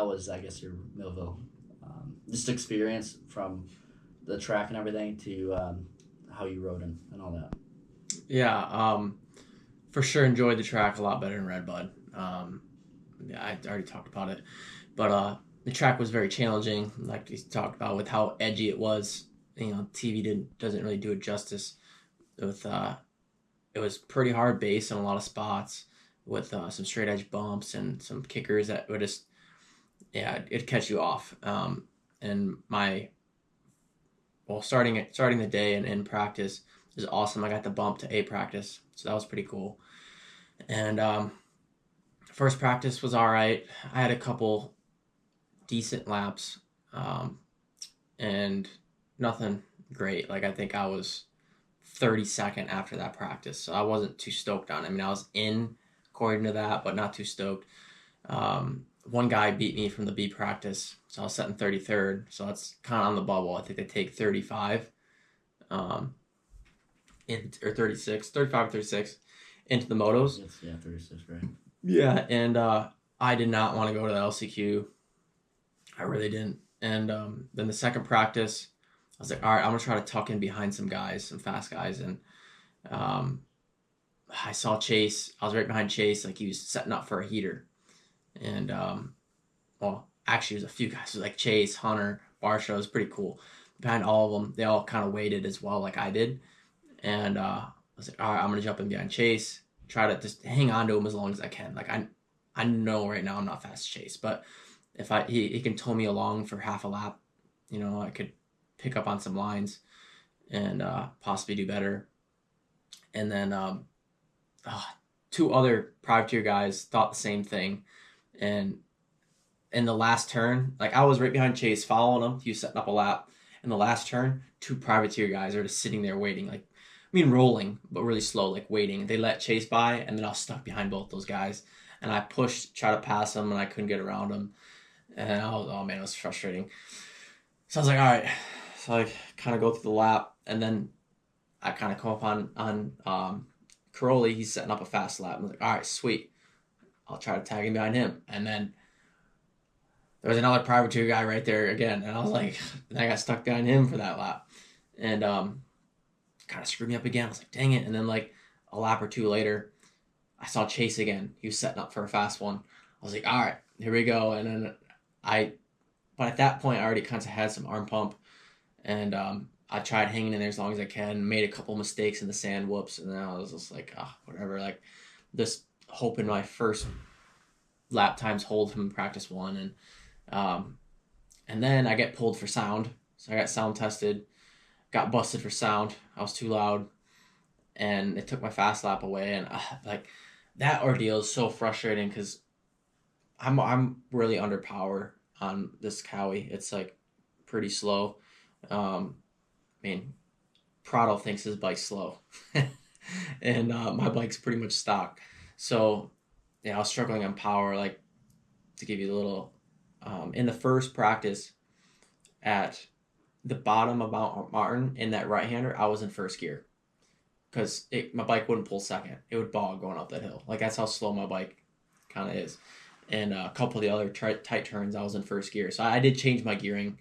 how was, I guess, your Millville just experience from the track and everything to how you rode and all that? Yeah, for sure enjoyed the track a lot better than Redbud. Yeah, I already talked about it, but the track was very challenging, like we talked about with how edgy it was. TV doesn't really do it justice. With it was pretty hard base in a lot of spots, with some straight edge bumps and some kickers that would just it'd catch you off. And my starting the day and in practice was awesome. I got the bump to A practice, so that was pretty cool. And first practice was all right. I had a couple decent laps, and nothing great. Like I think I was 32nd after that practice, so I wasn't too stoked on it. I mean, I was in according to that, but not too stoked. One guy beat me from the B practice, so I was sitting 33rd. So that's kind of on the bubble. I think they take 35, or 36, 35 or 36 into the motos. Yes, yeah, 36, right? Yeah, and I did not want to go to the LCQ. I really didn't. And then the second practice, I was like, all right, I'm gonna try to tuck in behind some guys, some fast guys, and I saw Chase. I was right behind Chase, like he was setting up for a heater, and well, actually, there's a few guys, like Chase, Hunter, Barsha. It was pretty cool. Behind all of them, they all kind of waited as well, like I did, and I was like, all right, I'm gonna jump in behind Chase, try to just hang on to him as long as I can. Like I know right now I'm not fast as Chase, but if he can tow me along for half a lap, I could pick up on some lines and possibly do better. And then two other privateer guys thought the same thing, and in the last turn, like I was right behind Chase following him, he was setting up a lap. In the last turn, two privateer guys are just sitting there waiting, like rolling, but really slow, like waiting. They let Chase by, and then I was stuck behind both those guys. And I pushed, tried to pass them, and I couldn't get around them. And oh man, it was frustrating. So I was like, all right. So I kind of go through the lap, and then I kind of come up on Caroli. He's setting up a fast lap. I was like, all right, sweet. I'll try to tag him behind him. And then there was another privateer guy right there again, and I was like, and I got stuck behind him for that lap, and kind of screwed me up again. I was like, dang it. And then like a lap or two later, I saw Chase again. He was setting up for a fast one. I was like, all right, here we go. And then but at that point, I already kind of had some arm pump, and I tried hanging in there as long as I can, made a couple mistakes in the sand whoops, and then I was just like, whatever, like just hoping my first lap times hold from practice one. And then I get pulled for sound. So I got sound tested, got busted for sound. I was too loud, and it took my fast lap away. And like that ordeal is so frustrating because I'm really under power on this Cowie. It's like pretty slow. I mean, Prado thinks his bike's slow, and my bike's pretty much stock. So yeah, I was struggling on power. Like, to give you a little, in the first practice at the bottom of Mount Martin in that right hander, I was in first gear because my bike wouldn't pull second. It would bog going up that hill. Like that's how slow my bike kind of is. And a couple of the other tight turns, I was in first gear. So I did change my gearing.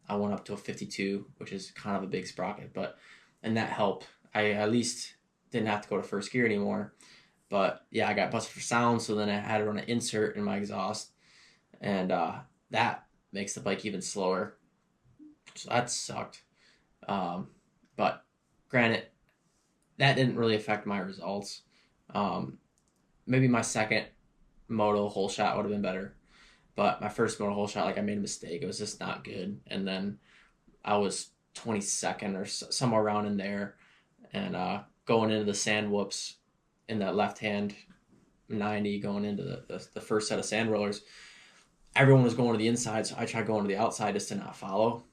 I went up to a 52, which is kind of a big sprocket, and that helped. I at least didn't have to go to first gear anymore. But yeah, I got busted for sound, so then I had to run an insert in my exhaust, and that makes the bike even slower. So that sucked. But granted, that didn't really affect my results. Maybe my second moto hole shot would have been better, but my first moto hole shot, like I made a mistake. It was just not good, and then I was 22nd or somewhere around in there, and going into the sand whoops in that left hand 90, going into the first set of sand rollers, everyone was going to the inside, so I tried going to the outside just to not follow,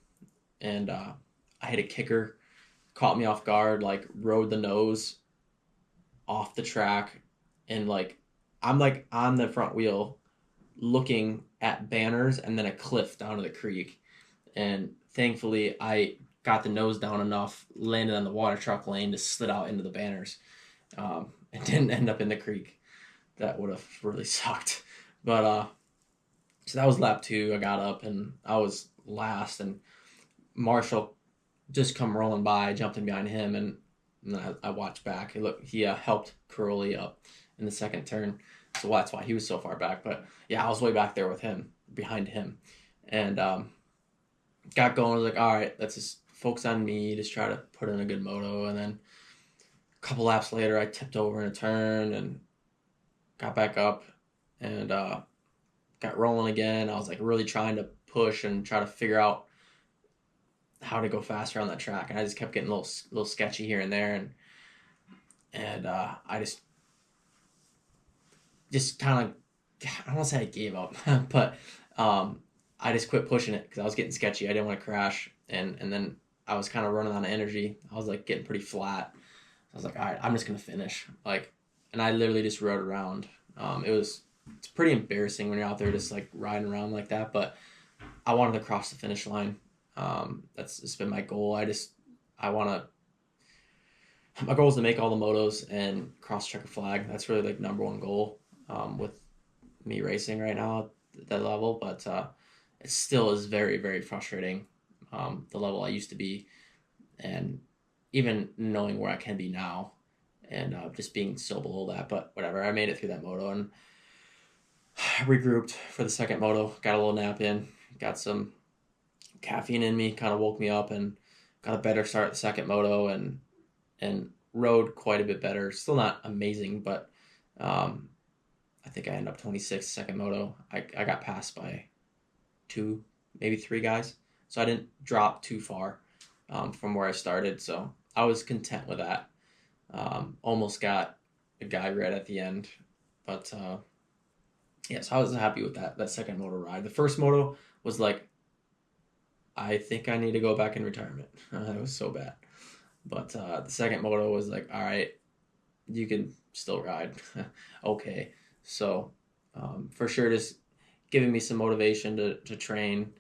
and I hit a kicker, caught me off guard, like rode the nose off the track, and like I'm like on the front wheel looking at banners and then a cliff down to the creek, and thankfully I got the nose down enough, landed on the water truck lane to slid out into the banners, and didn't end up in the creek. That would have really sucked, but So that was lap 2. I got up and I was last, and Marshall just come rolling by. I jumped in behind him, and then I watched back. He helped Curly up in the second turn, so that's why he was so far back. But yeah, I was way back there with him, behind him, and got going. I was like, all right, let's just focus on me, just try to put in a good moto. And then a couple laps later, I tipped over in a turn and got back up and got rolling again. I was like really trying to push and try to figure out how to go faster on that track, and I just kept getting a little sketchy here and there, and I just kind of, I don't want to say I gave up, but I just quit pushing it because I was getting sketchy. I didn't want to crash, and then I was kind of running out of energy. I was like getting pretty flat. I was like, all right, I'm just gonna finish, like, and I literally just rode around. It's pretty embarrassing when you're out there just like riding around like that, but I wanted to cross the finish line. It's been my goal. My goal is to make all the motos and cross check a flag. That's really like number one goal with me racing right now at that level. But it still is very, very frustrating, the level I used to be, and even knowing where I can be now, and just being so below that. But whatever, I made it through that moto and regrouped for the second moto. Got a little nap in, got some caffeine in me, kind of woke me up, and got a better start at the second moto, and rode quite a bit better. Still not amazing, but I think I ended up 26th second moto. I got passed by 2, maybe 3 guys, so I didn't drop too far from where I started, so I was content with that. Almost got a guy right at the end, but yeah, so I was happy with that second moto ride. The first moto was like, I think I need to go back in retirement. It was so bad. But the second moto was like, all right, you can still ride. Okay. So for sure, just giving me some motivation to train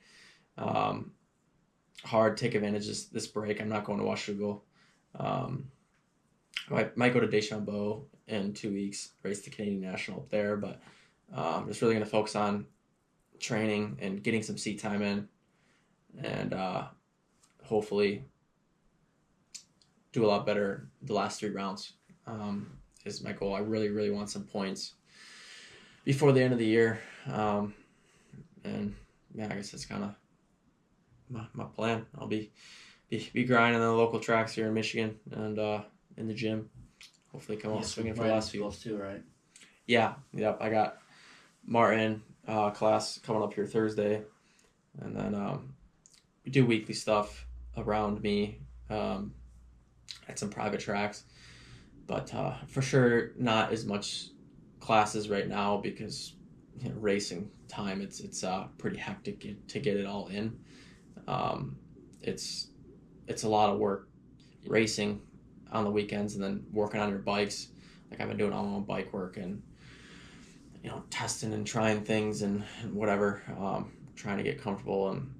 hard, take advantage of this break. I'm not going to Washougal. I might go to Deschambault in 2 weeks, race the Canadian National up there, but just really going to focus on training and getting some seat time in, and hopefully do a lot better the last 3 rounds is my goal. I really, really want some points before the end of the year. And yeah, I guess that's kind of my plan. I'll be grinding on the local tracks here in Michigan and in the gym. Hopefully come out swinging for the last few. Too, right? Yeah, yep. I got Martin class coming up here Thursday, and then we do weekly stuff around me at some private tracks, but for sure not as much classes right now because racing time it's pretty hectic to get it all in. It's a lot of work racing on the weekends and then working on your bikes. Like I've been doing all my own bike work and testing and trying things and whatever, trying to get comfortable, and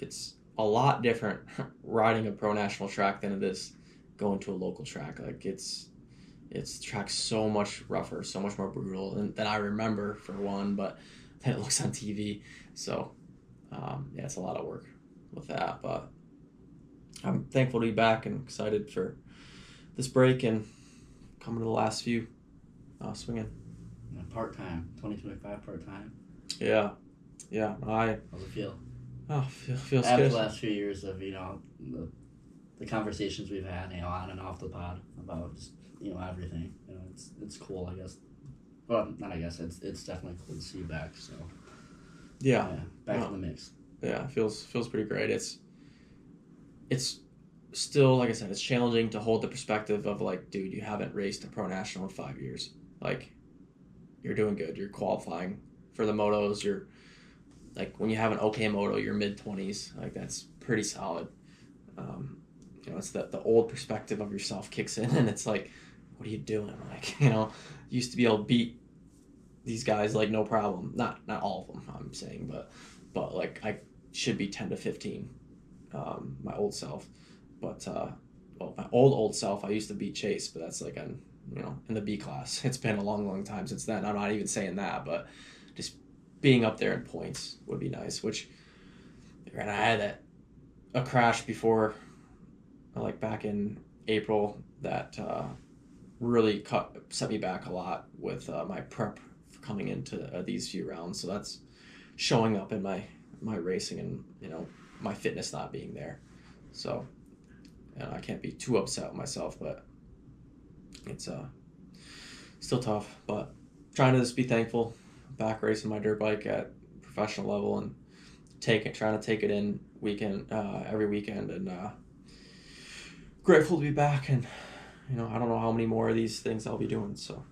it's a lot different riding a pro national track than it is going to a local track. Like it's track's so much rougher, so much more brutal than I remember, for one, but then it looks on TV. So yeah, it's a lot of work with that, but I'm thankful to be back and excited for this break and coming to the last few swinging. Part-time, 2025 part-time. Yeah. How's it feel? Oh, feels After good. the last few years of the conversations we've had, on and off the pod about just, everything. It's cool, I guess. Well, not I guess. It's definitely cool to see you back. So yeah, back in the mix. Yeah, it feels pretty great. It's still, like I said, it's challenging to hold the perspective of like, dude, you haven't raced a pro national in 5 years. Like, you're doing good. You're qualifying for the motos. You're like, when you have an okay moto, you're mid-20s. Like, that's pretty solid. It's the old perspective of yourself kicks in, and it's like, what are you doing? Like, used to be able to beat these guys like no problem. Not all of them, I'm saying, but like I should be 10 to 15. My old self, but my old self, I used to beat Chase, but that's like in the B class. It's been a long time since then. I'm not even saying that, but just being up there in points would be nice. Which, and I had a crash before, like back in April, that really set me back a lot with my prep for coming into these few rounds. So that's showing up in my racing and my fitness not being there. So I can't be too upset with myself, but it's still tough. But trying to just be thankful, back racing my dirt bike at professional level and trying to take it in every weekend, and grateful to be back. And I don't know how many more of these things I'll be doing. So